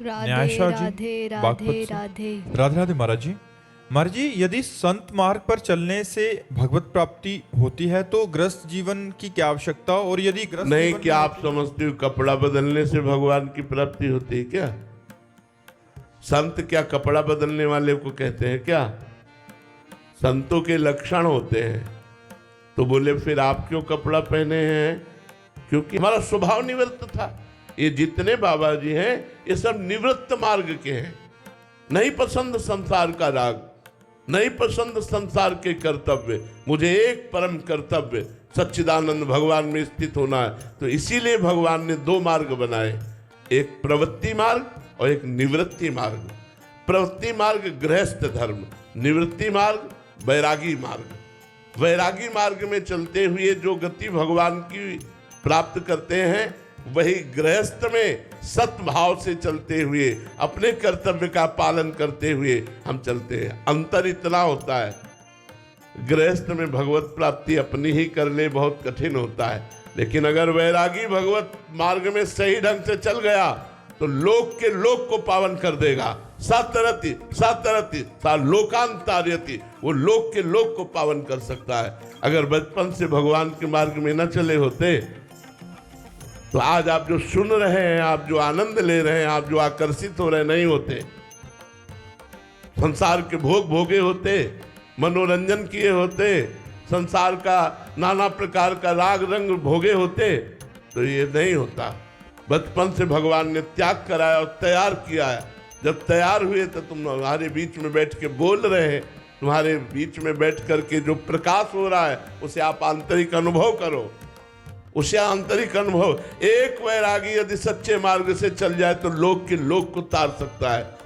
राधे न्यायशाह जी राधे बागपत राधे से। राधे। राधे राधे महाराज जी। महाराज जी, यदि संत मार्ग पर चलने से भगवत प्राप्ति होती है तो गृहस्थ जीवन की क्या आवश्यकता, और यदि गृहस्थ नहीं, जीवन क्या में आप समझते हो कपड़ा बदलने से भगवान की प्राप्ति होती है क्या? संत क्या कपड़ा बदलने वाले को कहते हैं क्या? संतों के लक्षण होते हैं। तो बोले फिर आप क्यों कपड़ा पहने हैं? क्योंकि हमारा स्वभाव निवृत्त था। ये जितने बाबा जी हैं ये सब निवृत्त मार्ग के हैं। नहीं पसंद संसार का राग, नहीं पसंद संसार के कर्तव्य, मुझे एक परम कर्तव्य सच्चिदानंद भगवान में स्थित होना है। तो इसीलिए भगवान ने दो मार्ग बनाए, एक प्रवृत्ति मार्ग और एक निवृत्ति मार्ग। प्रवृत्ति मार्ग गृहस्थ धर्म, निवृत्ति मार्ग वैरागी मार्ग। वैरागी मार्ग में चलते हुए जो गति भगवान की प्राप्त करते हैं, वही गृहस्थ में सत्भाव से चलते हुए अपने कर्तव्य का पालन करते हुए हम चलते हैं। अंतर इतना होता है, गृहस्थ में भगवत प्राप्ति अपनी ही कर ले बहुत कठिन होता है, लेकिन अगर वैरागी भगवत मार्ग में सही ढंग से चल गया तो लोक के लोक को पावन कर देगा। सातरति सातरति सा लोकांतार्यति, वो लोक के लोक को पावन कर सकता है। अगर बचपन से भगवान के मार्ग में न चले होते तो आज आप जो सुन रहे हैं, आप जो आनंद ले रहे हैं, आप जो आकर्षित हो रहे नहीं होते। संसार के भोग भोगे होते, मनोरंजन किए होते, संसार का नाना प्रकार का राग रंग भोगे होते, तो ये नहीं होता। बचपन से भगवान ने त्याग कराया और तैयार किया है। जब तैयार हुए तो तुम्हारे बीच में बैठ के बोल रहे हैं, तुम्हारे बीच में बैठ करके जो प्रकाश हो रहा है उसे आप आंतरिक अनुभव करो, उसे आंतरिक अनुभव। एक वैरागी यदि सच्चे मार्ग से चल जाए तो लोक के लोक को तार सकता है।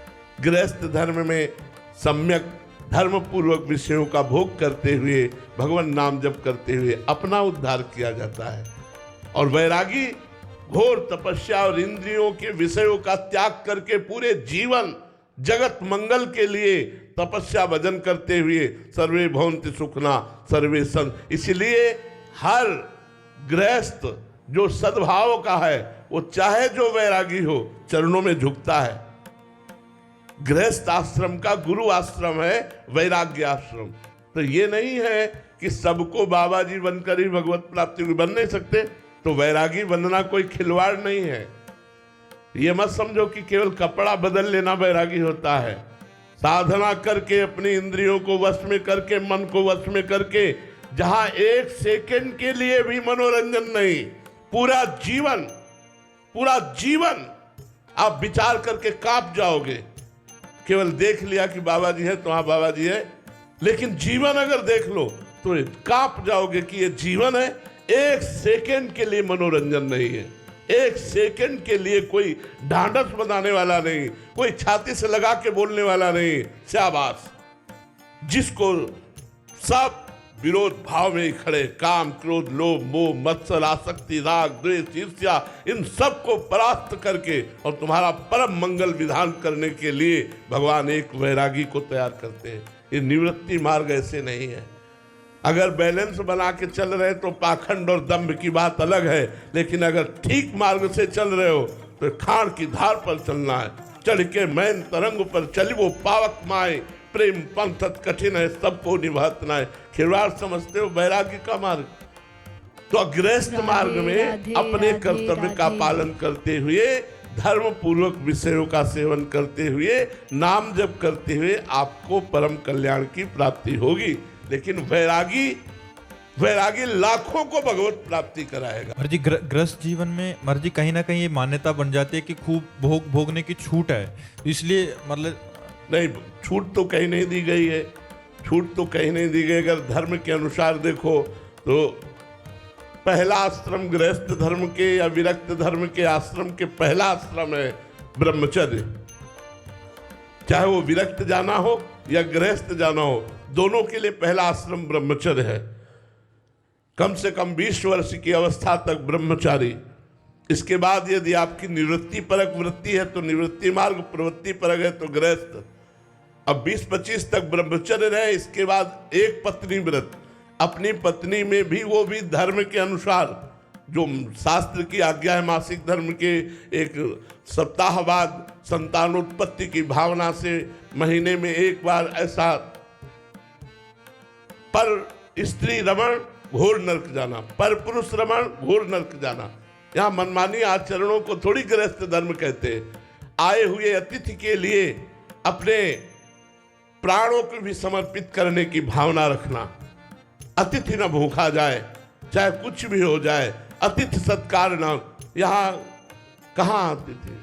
गृहस्थ धर्म में सम्यक धर्म पूर्वक विषयों का भोग करते हुए, भगवान नाम जप करते हुए अपना उद्धार किया जाता है। और वैरागी घोर तपस्या और इंद्रियों के विषयों का त्याग करके पूरे जीवन जगत मंगल के लिए तपस्या भजन करते हुए सर्वे भवन्ति सुखना सर्वे संत। इसलिए हर गृहस्थ जो सद्भाव का है वो चाहे जो वैरागी हो चरणों में झुकता है। गृहस्थ आश्रम का गुरु आश्रम है वैराग्य आश्रम। तो ये नहीं है कि सबको बाबा जी बनकर ही भगवत प्राप्ति बन नहीं सकते। तो वैरागी बनना कोई खिलवाड़ नहीं है। ये मत समझो कि केवल कपड़ा बदल लेना वैरागी होता है। साधना करके अपनी इंद्रियों को वश में करके, मन को वश में करके, जहां एक सेकंड के लिए भी मनोरंजन नहीं, पूरा जीवन आप विचार करके कांप जाओगे। केवल देख लिया कि बाबा जी है तो हाँ बाबा जी है, लेकिन जीवन अगर देख लो तो कांप जाओगे कि ये जीवन है। एक सेकंड के लिए मनोरंजन नहीं है, एक सेकंड के लिए कोई ढांढस बनाने वाला नहीं, कोई छाती से लगा के बोलने वाला नहीं। शाबाश, जिसको सब विरोध भाव में खड़े, काम क्रोध लोभ मोह मत्सर आसक्ति राग द्वेष ईर्ष्या, इन सब को परास्त करके और तुम्हारा परम मंगल विधान करने के लिए भगवान एक वैरागी को तैयार करते हैं। ये निवृत्ति मार्ग ऐसे नहीं है। अगर बैलेंस बना के चल रहे तो पाखंड और दंभ की बात अलग है, लेकिन अगर ठीक मार्ग से चल रहे हो तो खाड़ की धार पर चलना है। चढ़ के मैन तरंग पर चली वो पावक माए, प्रेम पंथत कठिन है सबको निभातना है। खिलवाड़ समझते हो वैराग्य का मार्ग? तो गृहस्थ मार्ग में अपने कर्तव्य का पालन करते हुए, धर्म पूर्वक विषयों का सेवन करते हुए, नाम जप करते हुए आपको परम कल्याण की प्राप्ति होगी। लेकिन वैरागी लाखों को भगवत प्राप्ति कराएगा। महाराज जी, गृहस्थ जीवन में महाराज जी कहीं ना कहीं ये मान्यता बन जाती है कि खूब भोगने की छूट है, इसलिए मतलब नहीं, छूट तो कहीं नहीं दी गई है, छूट तो कहीं नहीं दी गई। अगर धर्म के अनुसार देखो तो पहला आश्रम गृहस्थ धर्म के या विरक्त धर्म के आश्रम के पहला आश्रम है ब्रह्मचर्य। चाहे वो विरक्त जाना हो या गृहस्थ जाना हो, दोनों के लिए पहला आश्रम ब्रह्मचर्य है। कम से कम 20 वर्ष की अवस्था तक ब्रह्मचारी। इसके बाद यदि आपकी निवृत्ति परक वृत्ति है तो निवृत्ति मार्ग, प्रवृत्ति परक है तो गृहस्थ। अब 20-25 तक ब्रह्मचर्य रहे, इसके बाद एक पत्नी व्रत। अपनी पत्नी में भी वो भी धर्म के अनुसार जो शास्त्र की आज्ञा है मासिक धर्म के, एक सप्ताह बाद संतानोत्पत्ति की भावना से महीने में एक बार ऐसा, पर स्त्री रमण घोर नरक जाना, पर पुरुष रमण घोर नरक जाना। यहाँ मनमानी आचरणों को थोड़ी गृहस्थ धर्म कहते। आए हुए अतिथि के लिए अपने प्राणों को भी समर्पित करने की भावना रखना। अतिथि न भूखा जाए, चाहे कुछ भी हो जाए, अतिथि सत्कार न। यहाँ कहाँ अतिथि?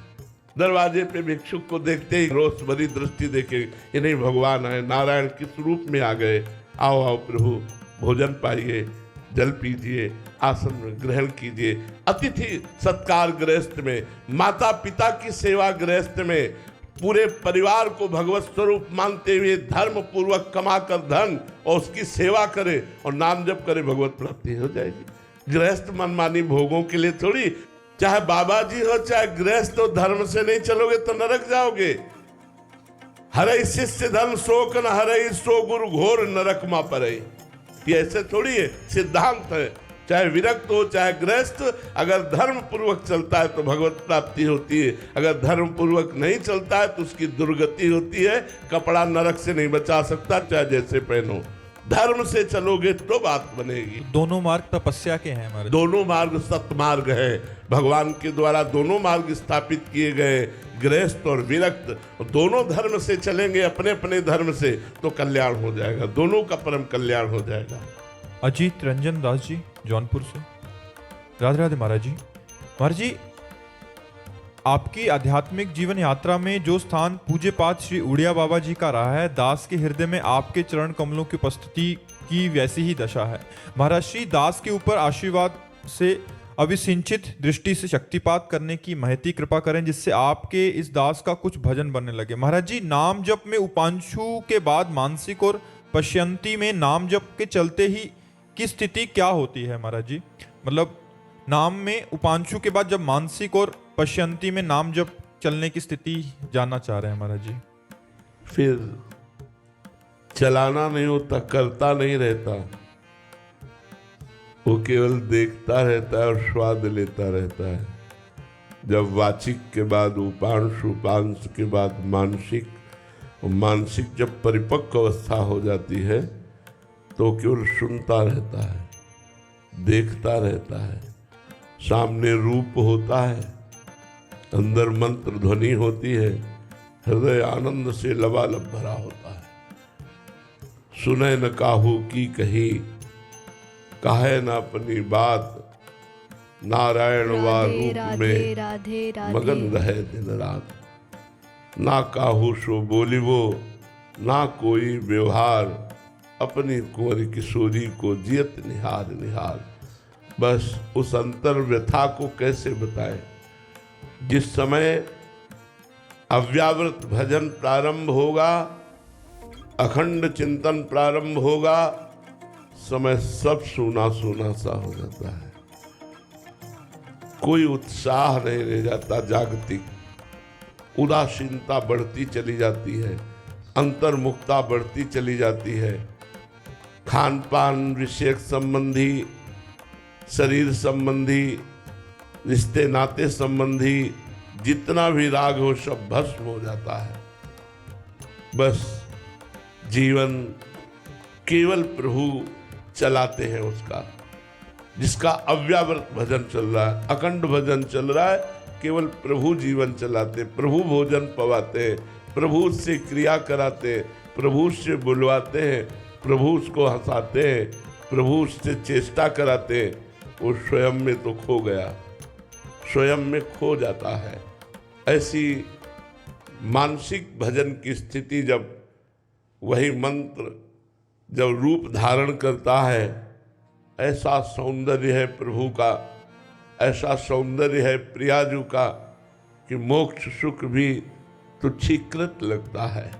दरवाजे पे भिक्षुक को देखते ही रोष भरी दृष्टि देखे, ये नहीं भगवान है, नारायण किस रूप में आ गए। आओ आओ प्रभु, भोजन पाइए, जल पीजिए, आसन में ग्रहण कीजिए। अतिथि सत्कार गृहस्थ में, माता पिता की सेवा गृहस्थ में, पूरे परिवार को भगवत स्वरूप मानते हुए धर्म पूर्वक कमा कर धन और उसकी सेवा करे और नाम जप करे, भगवत प्राप्ति हो जाएगी। गृहस्थ मनमानी भोगों के लिए थोड़ी, चाहे बाबा जी हो चाहे गृहस्थ हो, धर्म से नहीं चलोगे तो नरक जाओगे। हरे शिष्य धर्म शोक न हरे सो गुरु घोर नरक मा परे। ये ऐसे थोड़ी है, सिद्धांत है। चाहे विरक्त हो चाहे गृहस्थ, अगर धर्म पूर्वक चलता है तो भगवत प्राप्ति होती है, अगर धर्म पूर्वक नहीं चलता है तो उसकी दुर्गति होती है। कपड़ा नरक से नहीं बचा सकता, चाहे जैसे पहनो। धर्म से चलोगे तो बात बनेगी। दोनों मार्ग तपस्या के हैं हमारे, दोनों मार्ग सत्मार्ग है। भगवान के द्वारा दोनों मार्ग स्थापित किए गए, गृहस्थ और विरक्त। दोनों धर्म से चलेंगे, अपने अपने धर्म से, तो कल्याण हो जाएगा, दोनों का परम कल्याण हो जाएगा। अजीत रंजन दास जी जौनपुर से, राधे राधे महाराज जी। महाराज जी, आपकी आध्यात्मिक जीवन यात्रा में जो स्थान पूज्य पाठ श्री उड़िया बाबा जी का रहा है, दास के हृदय में आपके चरण कमलों की उपस्थिति की वैसी ही दशा है। महाराज श्री दास के ऊपर आशीर्वाद से अभिसिंचित दृष्टि से शक्तिपात करने की महती कृपा करें, जिससे आपके इस दास का कुछ भजन बनने लगे। महाराज जी, नाम जप में उपांशु के बाद मानसिक और पश्यंती में नाम जप के चलते ही की स्थिति क्या होती है महाराज जी? मतलब नाम में उपांशु के बाद जब मानसिक और पश्यंती में नाम जप चलने की स्थिति जानना चाह रहे हैं महाराज जी। फिर चलाना नहीं होता, करता नहीं रहता, वो केवल देखता रहता है और स्वाद लेता रहता है। जब वाचिक के बाद उपांश, उपांश के बाद मानसिक, और मानसिक जब परिपक्व अवस्था हो जाती है तो केवल सुनता रहता है, देखता रहता है। सामने रूप होता है, अंदर मंत्र ध्वनि होती है, हृदय आनंद से लबालब भरा होता है। सुने न काहू की कही, काहे न अपनी बात, नारायण वा रूप में राधे राधे मगन रहे दिन रात। ना काहू सो बोलिबो, ना कोई व्यवहार, अपनी कुंवर किशोरी को जियत निहार निहार। बस उस अंतर व्यथा को कैसे बताएं? जिस समय अव्यावृत भजन प्रारंभ होगा, अखंड चिंतन प्रारंभ होगा, समय सब सूना सूना सा हो जाता है। कोई उत्साह नहीं रह जाता, जागतिक उदासीनता बढ़ती चली जाती है, अंतर्मुखता बढ़ती चली जाती है। खान पान विषयक संबंधी, शरीर संबंधी, रिश्ते नाते संबंधी जितना भी राग हो सब भस्म हो जाता है। बस जीवन केवल प्रभु चलाते हैं उसका, जिसका अव्यावृत भजन चल रहा है, अखंड भजन चल रहा है, केवल प्रभु जीवन चलाते, प्रभु भोजन पवाते, प्रभु से क्रिया कराते, प्रभु से बुलवाते हैं, प्रभु उसको हंसाते हैं, प्रभु उससे चेष्टा कराते हैं। वो स्वयं में तो खो गया, स्वयं में खो जाता है। ऐसी मानसिक भजन की स्थिति जब वही मंत्र जब रूप धारण करता है, ऐसा सौंदर्य है प्रभु का, ऐसा सौंदर्य है प्रियाजू का कि मोक्ष सुख भी तुच्छीकृत लगता है।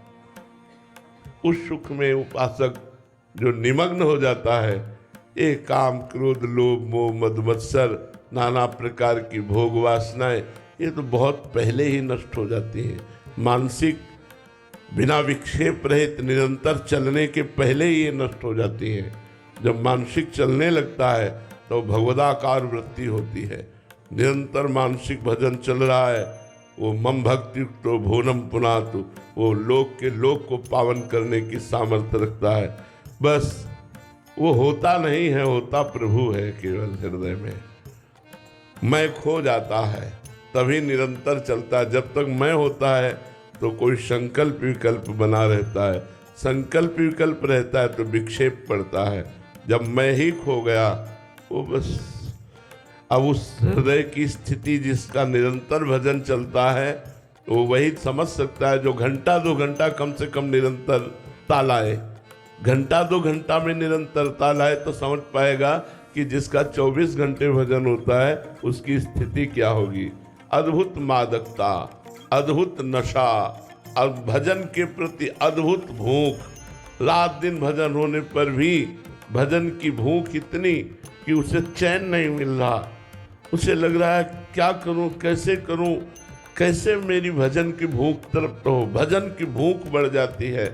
उस सुख में उपासक जो निमग्न हो जाता है, एक काम क्रोध लोभ मोह मद मत्सर नाना प्रकार की भोग वासनाएं, ये तो बहुत पहले ही नष्ट हो जाती हैं। मानसिक बिना विक्षेप रहित निरंतर चलने के पहले ही ये नष्ट हो जाती हैं। जब मानसिक चलने लगता है तो भगवदाकार वृत्ति होती है। निरंतर मानसिक भजन चल रहा है, वो मम भक्ति तो भुवनम पुनातु, वो लोक के लोक को पावन करने की सामर्थ्य रखता है। बस वो होता नहीं है, होता प्रभु है केवल हृदय में। मैं खो जाता है तभी निरंतर चलता है। जब तक मैं होता है तो कोई संकल्प विकल्प बना रहता है, संकल्प विकल्प रहता है तो विक्षेप पड़ता है। जब मैं ही खो गया, वो बस अब उस हृदय की स्थिति जिसका निरंतर भजन चलता है वो वही समझ सकता है, जो घंटा 2 घंटा कम से कम निरंतरता लाए। घंटा 2 घंटा में निरंतरता लाए तो समझ पाएगा कि जिसका 24 घंटे भजन होता है उसकी स्थिति क्या होगी। अद्भुत मादकता, अद्भुत नशा, अब भजन के प्रति अद्भुत भूख। रात दिन भजन होने पर भी भजन की भूख इतनी कि उसे चैन नहीं मिल रहा। उसे लग रहा है क्या करूं, कैसे करूं, कैसे मेरी भजन की भूख तृप्त हो। भजन की भूख बढ़ जाती है।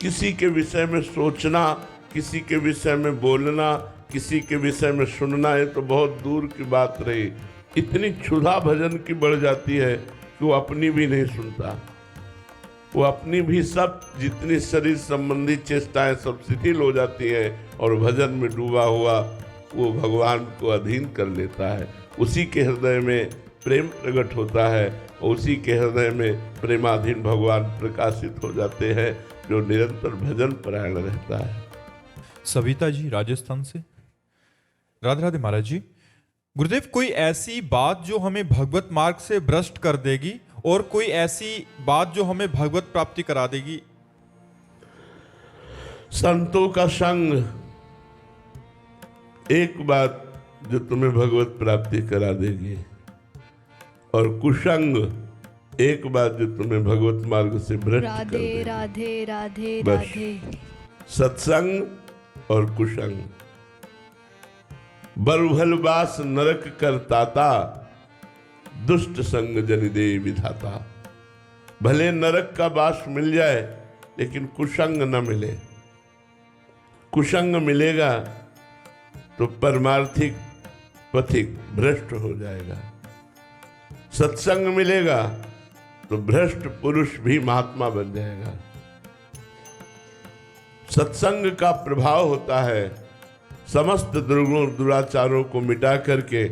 किसी के विषय में सोचना, किसी के विषय में बोलना, किसी के विषय में सुनना, ये तो बहुत दूर की बात रही। इतनी क्षुधा भजन की बढ़ जाती है कि वो अपनी भी नहीं सुनता। वो अपनी भी सब जितनी शरीर संबंधी चेष्टाएं सब शिथिल हो जाती हैं और भजन में डूबा हुआ वो भगवान को अधीन कर लेता है। उसी के हृदय में प्रेम प्रकट होता है और उसी के हृदय में प्रेमाधीन भगवान प्रकाशित हो जाते हैं, जो निरंतर भजन परायण रहता है। सविता जी राजस्थान से। राधे राधे महाराज जी। गुरुदेव, कोई ऐसी बात जो हमें भगवत मार्ग से भ्रष्ट कर देगी और कोई ऐसी बात जो हमें भगवत प्राप्ति करा देगी? संतों का संग एक बात जो तुम्हें भगवत प्राप्ति करा देगी, और कुसंग एक बात जो तुम्हें भगवत मार्ग से भ्रष्ट कर देगी। राधे राधे बस राधे। सत्संग और कुसंग। बरुभलवास नरक करताता, दुष्ट संग जन दे विधाता। भले नरक का वास मिल जाए लेकिन कुसंग न मिले। कुसंग मिलेगा तो परमार्थिक पथिक भ्रष्ट हो जाएगा। सत्संग मिलेगा तो भ्रष्ट पुरुष भी महात्मा बन जाएगा। सत्संग का प्रभाव होता है समस्त दुर्गुण दुराचारों को मिटा करके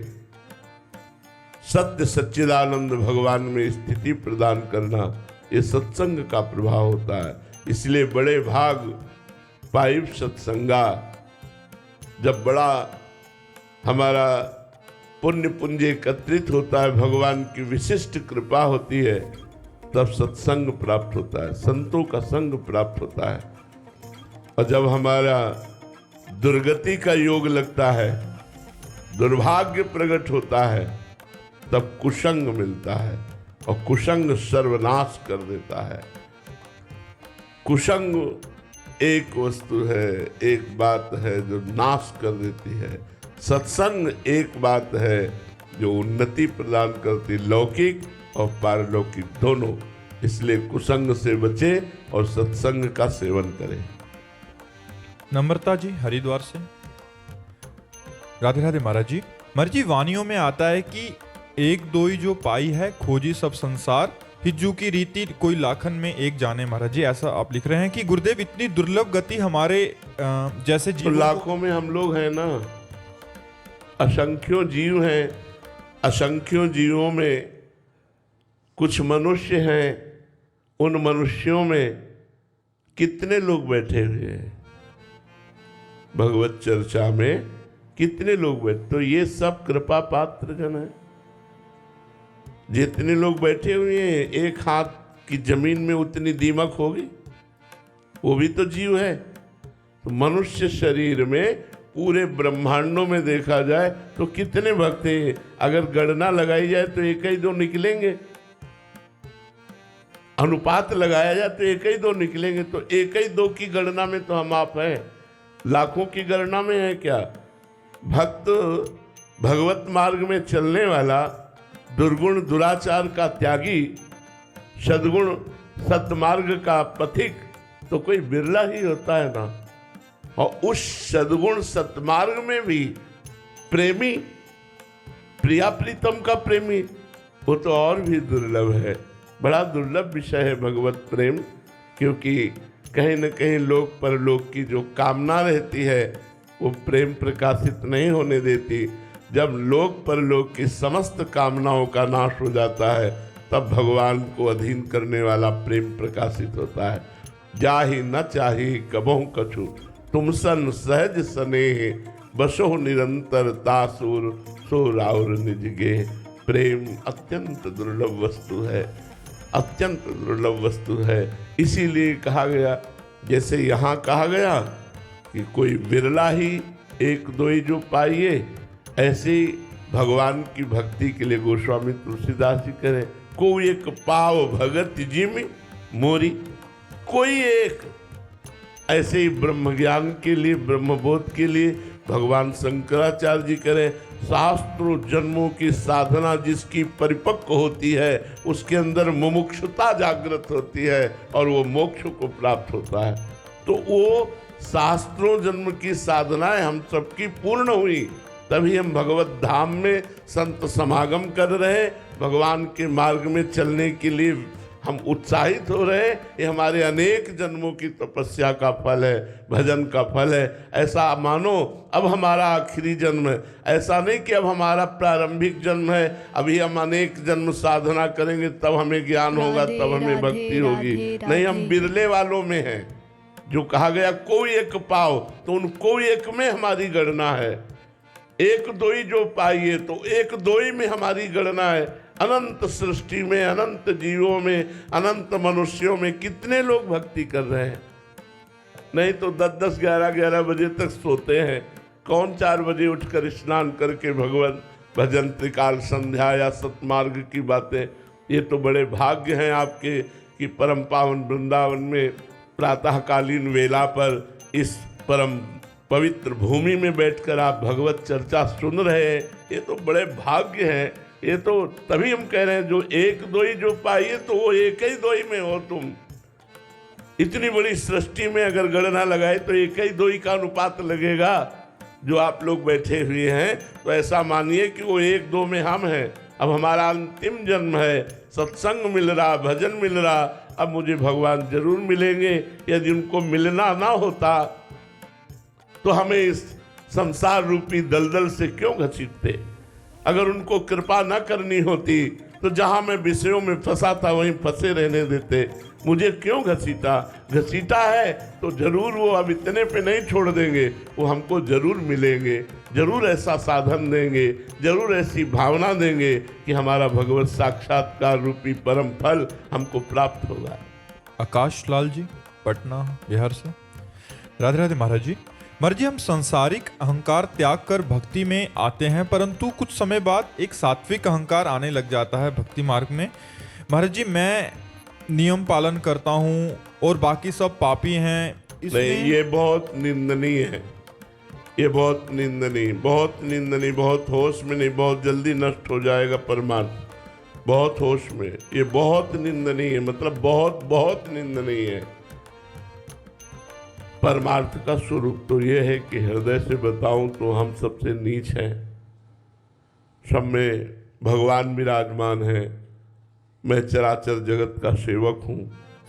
सत्य सच्चिदानंद भगवान में स्थिति प्रदान करना। ये सत्संग का प्रभाव होता है। इसलिए बड़े भाग पाइप सत्संगा। जब बड़ा हमारा पुण्य पुंज एकत्रित होता है, भगवान की विशिष्ट कृपा होती है, तब सत्संग प्राप्त होता है, संतों का संग प्राप्त होता है। और जब हमारा दुर्गति का योग लगता है, दुर्भाग्य प्रकट होता है, तब कुसंग मिलता है और कुसंग सर्वनाश कर देता है। कुसंग एक वस्तु है, एक बात है जो नाश कर देती है। सत्संग एक बात है जो उन्नति प्रदान करती, लौकिक और पारलौकिक दोनों। इसलिए कुसंग से बचे और सत्संग का सेवन करें। नम्रता जी हरिद्वार से। राधे राधे महाराज जी। महाराज जी, वाणियों में आता है कि एक दोई जो पाई है खोजी सब संसार, हिज्जू की रीति कोई लाखन में एक जाने। महाराज जी ऐसा आप लिख रहे हैं कि गुरुदेव इतनी दुर्लभ गति हमारे जैसे तो जीव लाखों में हम लोग हैं ना, असंख्यों जीव हैं। असंख्यों जीवों में कुछ मनुष्य हैं, उन मनुष्यों में कितने लोग बैठे हुए हैं भगवत चर्चा में, कितने लोग बैठे। तो ये सब कृपा पात्र जन है। जितने लोग बैठे हुए हैं, एक हाथ की जमीन में उतनी दीमक होगी, वो भी तो जीव है। तो मनुष्य शरीर में पूरे ब्रह्मांडों में देखा जाए तो कितने भक्त हैं। अगर गणना लगाई जाए तो एक ही दो निकलेंगे, अनुपात लगाया जाए तो एक ही दो निकलेंगे। तो एक ही दो की गणना में तो हम आप हैं, लाखों की गणना में है क्या? भक्त भगवत मार्ग में चलने वाला, दुर्गुण दुराचार का त्यागी, सद्गुण सत्मार्ग का पथिक तो कोई बिरला ही होता है ना। और उस सद्गुण सत्मार्ग में भी प्रेमी, प्रिया प्रीतम का प्रेमी, वो तो और भी दुर्लभ है। बड़ा दुर्लभ विषय है भगवत प्रेम, क्योंकि कहीं न कहीं लोक परलोक की जो कामना रहती है वो प्रेम प्रकाशित नहीं होने देती। जब लोक परलोक की समस्त कामनाओं का नाश हो जाता है तब भगवान को अधीन करने वाला प्रेम प्रकाशित होता है। जाहि न चाही कबहु कछु, तुम सन सहज स्नेह, बसो निरंतर तासुर, सो राउर निज गेह। प्रेम अत्यंत दुर्लभ वस्तु है, अत्यंत दुर्लभ वस्तु है। इसीलिए कहा गया, जैसे यहाँ कहा गया कि कोई बिरला ही एक दो ही जो पाइए, ऐसे ही भगवान की भक्ति के लिए गोस्वामी तुलसीदास जी करें, कोई एक पाव भगत जी में मोरी। कोई एक ऐसे ही ब्रह्म ज्ञान के लिए, ब्रह्मबोध के लिए भगवान शंकराचार्य जी करें, शास्त्रों जन्मों की साधना जिसकी परिपक्व होती है उसके अंदर मुमुक्षुता जागृत होती है और वो मोक्ष को प्राप्त होता है। तो वो शास्त्रों जन्म की साधनाएं हम सबकी पूर्ण हुई, तभी हम भगवत धाम में संत समागम कर रहे, भगवान के मार्ग में चलने के लिए हम उत्साहित हो रहे। ये हमारे अनेक जन्मों की तपस्या का फल है, भजन का फल है। ऐसा मानो अब हमारा आखिरी जन्म है, ऐसा नहीं कि अब हमारा प्रारंभिक जन्म है, अभी हम अनेक जन्म साधना करेंगे तब हमें ज्ञान होगा, तब हमें भक्ति होगी। नहीं, हम बिरले वालों में हैं। जो कहा गया कोई एक पाओ, तो उन कोई एक में हमारी गणना है। एक दो ही जो पाइए, तो एक दो ही में हमारी गणना है। अनंत सृष्टि में, अनंत जीवों में, अनंत मनुष्यों में कितने लोग भक्ति कर रहे हैं। नहीं तो 10-10, 11-11 बजे तक सोते हैं। कौन 4 बजे उठकर स्नान करके भगवत भजन, त्रिकाल संध्या या सतमार्ग की बातें। ये तो बड़े भाग्य हैं आपके कि परम पावन वृंदावन में प्रातःकालीन वेला पर इस परम पवित्र भूमि में बैठकर आप भगवत चर्चा सुन रहे हैं। ये तो बड़े भाग्य हैं। ये तो तभी हम कह रहे हैं जो एक दो ही जो पाइए, तो वो एक ही दो ही में हो तुम। इतनी बड़ी सृष्टि में अगर गणना लगाए तो एक ही दो ही का अनुपात लगेगा। जो आप लोग बैठे हुए हैं तो ऐसा मानिए कि वो एक दो में हम हैं। अब हमारा अंतिम जन्म है, सत्संग मिल रहा, भजन मिल रहा, अब मुझे भगवान जरूर मिलेंगे। यदि उनको मिलना ना होता तो हमें इस संसार रूपी दलदल से क्यों घसीटते। अगर उनको कृपा न करनी होती तो जहां मैं विषयों में फंसा था वहीं फंसे रहने देते। मुझे क्यों घसीटा। घसीटा है तो जरूर वो अब इतने पे नहीं छोड़ देंगे, वो हमको जरूर मिलेंगे, जरूर ऐसा साधन देंगे, जरूर ऐसी भावना देंगे कि हमारा भगवत साक्षात्कार रूपी परम फल हमको प्राप्त होगा। आकाश लाल जी, पटना बिहार से। राधे राधे महाराज जी। महाराज जी, हम सांसारिक अहंकार त्याग कर भक्ति में आते हैं, परंतु कुछ समय बाद एक सात्विक अहंकार आने लग जाता है भक्ति मार्ग में। महाराज जी, मैं नियम पालन करता हूँ और बाकी सब पापी हैं, नहीं, ये बहुत निंदनीय है। ये बहुत निंदनीय, बहुत निंदनीय, बहुत होश में नहीं, बहुत जल्दी नष्ट हो जाएगा परमार्थ। बहुत होश में, ये बहुत निंदनीय है, मतलब बहुत बहुत निंदनीय है। परमार्थ का स्वरूप तो ये है कि हृदय से बताऊं तो हम सबसे नीच हैं। सब में भगवान विराजमान है। मैं चराचर जगत का सेवक हूँ,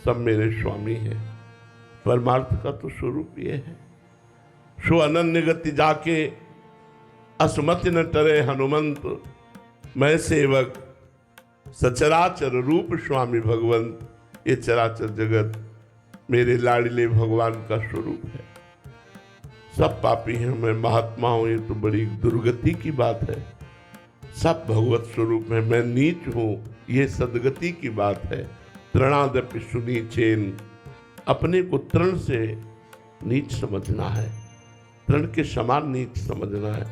सब मेरे स्वामी हैं। परमार्थ का तो स्वरूप ये है। सो अनन्य गति जाके असमति न टरे हनुमंत, मैं सेवक सचराचर रूप स्वामी भगवंत। ये चराचर जगत मेरे लाडले भगवान का स्वरूप है। सब पापी हैं, मैं महात्मा हूं, ये तो बड़ी दुर्गति की बात है। सब भगवत स्वरूप में, मैं नीच हूं, ये सदगति की बात है। तृणादपि सुनीचेन, अपने को तृण से नीच समझना है, तृण के समान नीच समझना है।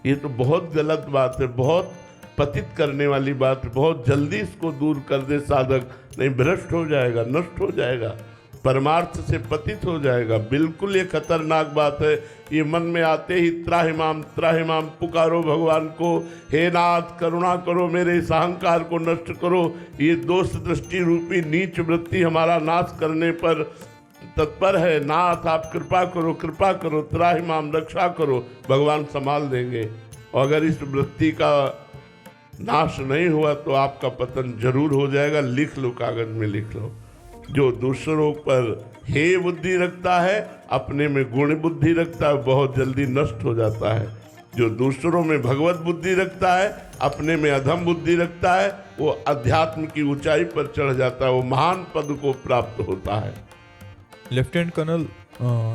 ये तो बहुत गलत बात है, बहुत पतित करने वाली बात है। बहुत जल्दी इसको दूर कर दे साधक, नहीं भ्रष्ट हो जाएगा, नष्ट हो जाएगा, परमार्थ से पतित हो जाएगा। बिल्कुल ये खतरनाक बात है। ये मन में आते ही त्राहिमाम त्राहिमाम पुकारो भगवान को, हे नाथ करुणा करो, मेरे इस अहंकार को नष्ट करो। ये दोष दृष्टि रूपी नीच वृत्ति हमारा नाश करने पर तत्पर है। नाथ आप कृपा करो, कृपा करो, त्राहिमाम रक्षा करो, भगवान संभाल देंगे। और अगर इस वृत्ति का नाश नहीं हुआ तो आपका पतन जरूर हो जाएगा। लिख लो, कागज में लिख लो। जो दूसरों पर हे बुद्धि रखता है, अपने में गुण बुद्धि रखता है, बहुत जल्दी नष्ट हो जाता है। जो दूसरों में भगवत बुद्धि रखता है, अपने में अधम बुद्धि रखता है, वो अध्यात्म की ऊंचाई पर चढ़ जाता है, वो महान पद को प्राप्त होता है। Lieutenant colonel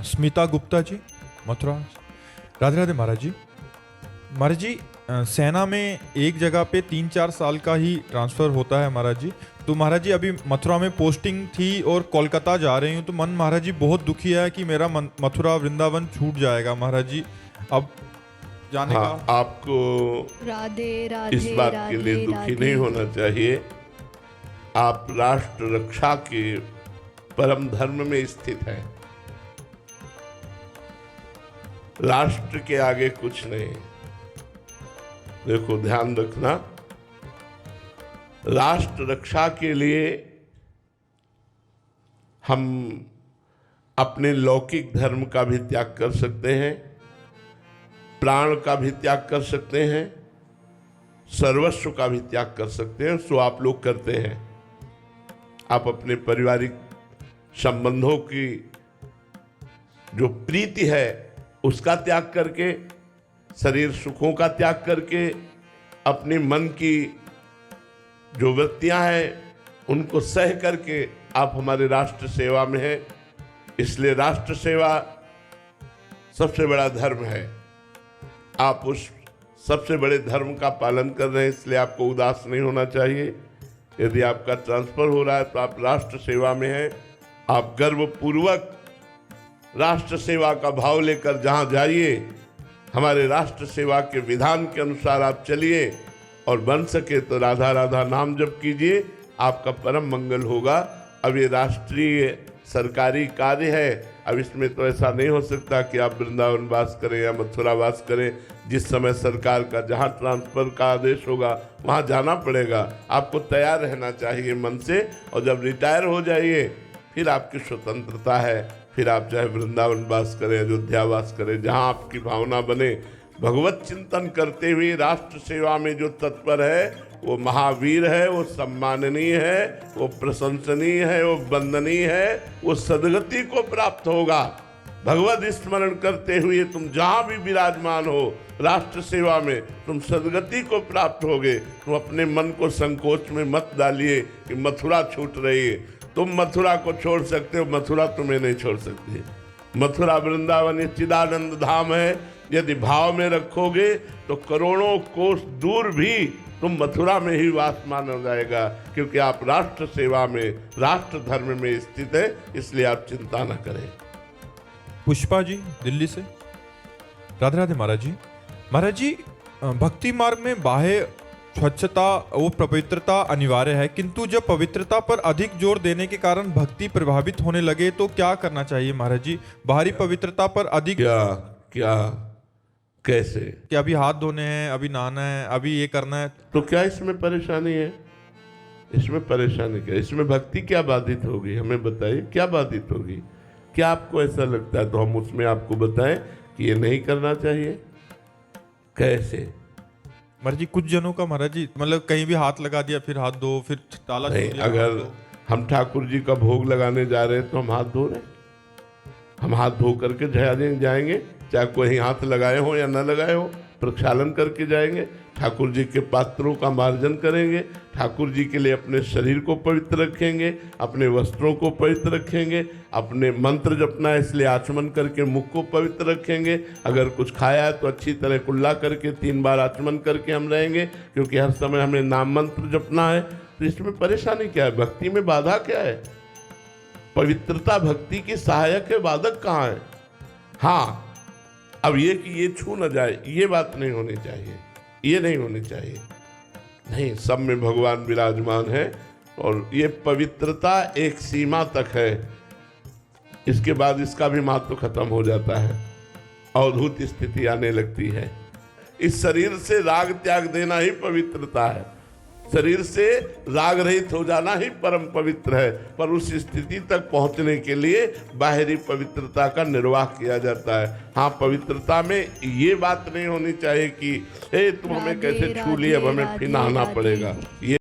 Smita Gupta ji, Mathura. राधे राधे महाराज जी। महाराज जी, सेना में एक जगह पे 3-4 साल का ही ट्रांसफ़र होता है महाराज जी। तो महाराज जी अभी मथुरा में पोस्टिंग थी और कोलकाता जा रही हूँ, तो मन महाराज जी बहुत दुखी है कि मेरा मथुरा वृंदावन छूट जाएगा महाराज जी। अब जाने हाँ, का आपको राधे राधे इस बात के लिए राधे, दुखी राधे। नहीं होना चाहिए। आप राष्ट्र रक्षा के परम धर्म में स्थित हैं। राष्ट्र के आगे कुछ नहीं। देखो, ध्यान रखना, राष्ट्र रक्षा के लिए हम अपने लौकिक धर्म का भी त्याग कर सकते हैं, प्राण का भी त्याग कर सकते हैं, सर्वस्व का भी त्याग कर सकते हैं। सो आप लोग करते हैं। आप अपने पारिवारिक संबंधों की जो प्रीति है उसका त्याग करके, शरीर सुखों का त्याग करके, अपने मन की जो वृत्तियां हैं उनको सह करके आप हमारे राष्ट्र सेवा में हैं। इसलिए राष्ट्र सेवा सबसे बड़ा धर्म है। आप उस सबसे बड़े धर्म का पालन कर रहे हैं, इसलिए आपको उदास नहीं होना चाहिए। यदि आपका ट्रांसफर हो रहा है तो आप राष्ट्र सेवा में हैं। आप गर्वपूर्वक राष्ट्र सेवा का भाव लेकर जहां जाइए, हमारे राष्ट्र सेवा के विधान के अनुसार आप चलिए, और बन सके तो राधा राधा नाम जप कीजिए, आपका परम मंगल होगा। अब ये राष्ट्रीय सरकारी कार्य है, अब इसमें तो ऐसा नहीं हो सकता कि आप वृंदावन वास करें या मथुरा वास करें। जिस समय सरकार का जहाँ ट्रांसफर का आदेश होगा वहाँ जाना पड़ेगा। आपको तैयार रहना चाहिए मन से, और जब रिटायर हो जाइए फिर आपकी स्वतंत्रता है। फिर आप चाहे वृंदावन वास करें, अयोध्या वास करें, जहाँ आपकी भावना बने। भगवत चिंतन करते हुए राष्ट्र सेवा में जो तत्पर है वो महावीर है, वो सम्माननीय है, वो प्रशंसनीय है, वो वंदनीय है, वो सदगति को प्राप्त होगा। भगवत स्मरण करते हुए तुम जहाँ भी विराजमान हो राष्ट्र सेवा में, तुम सदगति को प्राप्त होगे। तुम अपने मन को संकोच में मत डालिए कि मथुरा छूट रही है। तुम मथुरा को छोड़ सकते हो, मथुरा तुम्हें नहीं छोड़ सकती। मथुरा वृंदावन चिदानंद धाम है। यदि भाव में रखोगे तो करोड़ों कोस दूर भी तुम मथुरा में ही वास माना जाएगा, क्योंकि आप राष्ट्र सेवा में, राष्ट्र धर्म में स्थित है। इसलिए आप चिंता न करें। पुष्पा जी, दिल्ली से। राधे राधे महाराज जी। महाराज जी, भक्ति मार्ग में बाह्य स्वच्छता वो पवित्रता अनिवार्य है, किंतु जब पवित्रता पर अधिक जोर देने के कारण भक्ति प्रभावित होने लगे तो क्या करना चाहिए महाराज जी? बाहरी पवित्रता पर अधिक क्या कैसे? कि अभी हाथ धोने हैं, अभी नहाना है, अभी ये करना है, तो क्या इसमें परेशानी है? इसमें परेशानी क्या? इसमें भक्ति क्या बाधित होगी? हमें बताइए, क्या बाधित होगी? क्या आपको ऐसा लगता है तो हम उसमें आपको बताएं कि ये नहीं करना चाहिए? कैसे? महाराज जी कुछ जनों का महाराज जी मतलब कहीं भी हाथ लगा दिया, फिर हाथ धो, फिर ताला नहीं, छोड़ दिया, अगर हाथ धो। हम ठाकुर जी का भोग लगाने जा रहे हैं तो हम हाथ धो रहे हैं। हम हाथ धो करके जाएंगे, चाहे कोई हाथ लगाए हो या न लगाए हो, प्रक्षालन करके जाएंगे। ठाकुर जी के पात्रों का मार्जन करेंगे, ठाकुर जी के लिए अपने शरीर को पवित्र रखेंगे, अपने वस्त्रों को पवित्र रखेंगे, अपने मंत्र जपना है इसलिए आचमन करके मुख को पवित्र रखेंगे। अगर कुछ खाया है तो अच्छी तरह कुल्ला करके 3 बार आचमन करके हम रहेंगे, क्योंकि हर समय हमें नाम मंत्र जपना है। तो इसमें परेशानी क्या है? भक्ति में बाधा क्या है? पवित्रता भक्ति की सहायक है, बाधक कहाँ है? हाँ, अब ये कि ये छू न जाए, ये बात नहीं होनी चाहिए, ये नहीं होनी चाहिए। नहीं, सब में भगवान विराजमान है, और ये पवित्रता एक सीमा तक है। इसके बाद इसका भी महत्व खत्म हो जाता है, अवधूत स्थिति आने लगती है। इस शरीर से राग त्याग देना ही पवित्रता है। शरीर से राग रहित हो जाना ही परम पवित्र है, पर उस स्थिति तक पहुंचने के लिए बाहरी पवित्रता का निर्वाह किया जाता है। हाँ, पवित्रता में ये बात नहीं होनी चाहिए कि तुम हमें कैसे छू लिए, अब हमें फिर नहाना पड़ेगा। ये